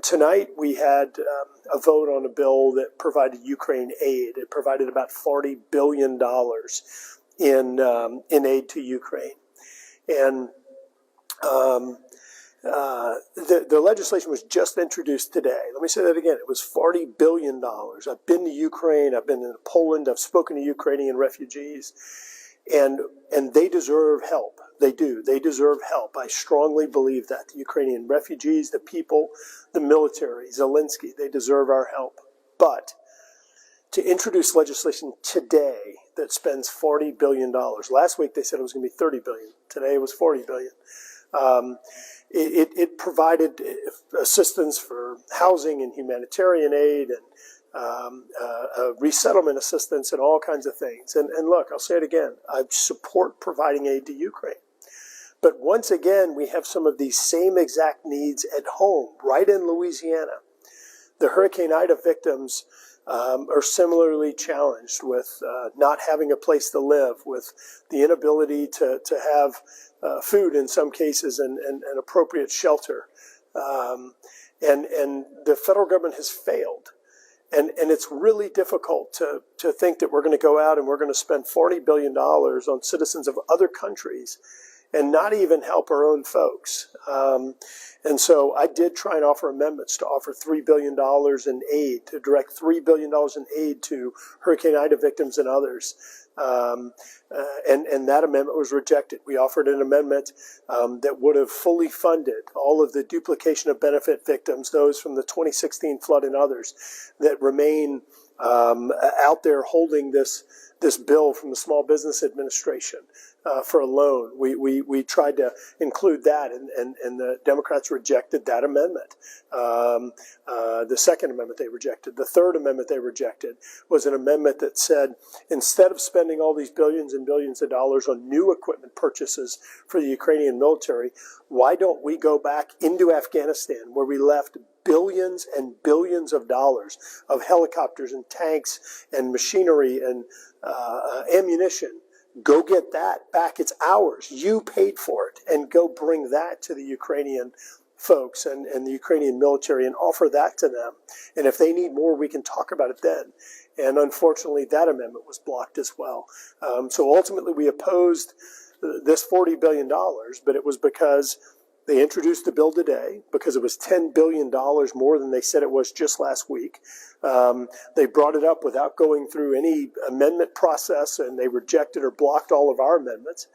Tonight we had a vote on a bill that provided Ukraine aid. It provided about $40 billion in aid to Ukraine. And the legislation was just introduced today. Let me say that again. It was $40 billion. I've been to Ukraine. I've been to Poland. I've spoken to Ukrainian refugees. And they deserve help. They do. They deserve help. I strongly believe that. The Ukrainian refugees, the people, the military, Zelensky, they deserve our help. But to introduce legislation today that spends $40 billion. Last week they said it was going to be $30 billion. Today it was $40 billion. It provided assistance for housing and humanitarian aid and resettlement assistance and all kinds of things. And look, I'll say it again. I support providing aid to Ukraine. But once again, we have some of these same exact needs at home, right in Louisiana. The Hurricane Ida victims are similarly challenged with not having a place to live, with the inability to have food in some cases and appropriate shelter. And the federal government has failed. And it's really difficult to think that we're going to go out and we're going to spend $40 billion on citizens of other countries and not even help our own folks. And so I did try and offer amendments to offer $3 billion in aid, to direct $3 billion in aid to Hurricane Ida victims and others. And that amendment was rejected. We offered an amendment that would have fully funded all of the duplication of benefit victims, those from the 2016 flood and others that remain out there holding this bill from the Small Business Administration for a loan. We tried to include that, and the Democrats rejected that amendment. The second amendment they rejected. The third amendment they rejected was an amendment that said, instead of spending all these billions and billions of dollars on new equipment purchases for the Ukrainian military, why don't we go back into Afghanistan, where we left billions and billions of dollars of helicopters and tanks and machinery and ammunition. Go get that back. It's ours. You paid for it. And go bring that to the Ukrainian folks and the Ukrainian military and offer that to them. And if they need more, we can talk about it then. And unfortunately, that amendment was blocked as well. So ultimately, we opposed this $40 billion, but it was because they introduced the bill today, because it was $10 billion more than they said it was just last week. They brought it up without going through any amendment process, and they rejected or blocked all of our amendments.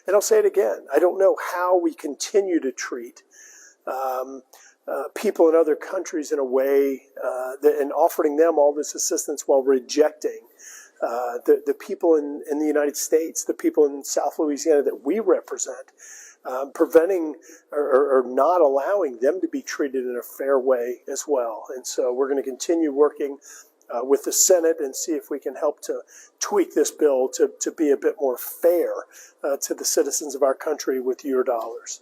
And I'll say it again. I don't know how we continue to treat people in other countries in a way and offering them all this assistance while rejecting the people in the United States, the people in South Louisiana that we represent, preventing or not allowing them to be treated in a fair way as well. And so we're going to continue working with the Senate and see if we can help to tweak this bill to be a bit more fair to the citizens of our country with your dollars.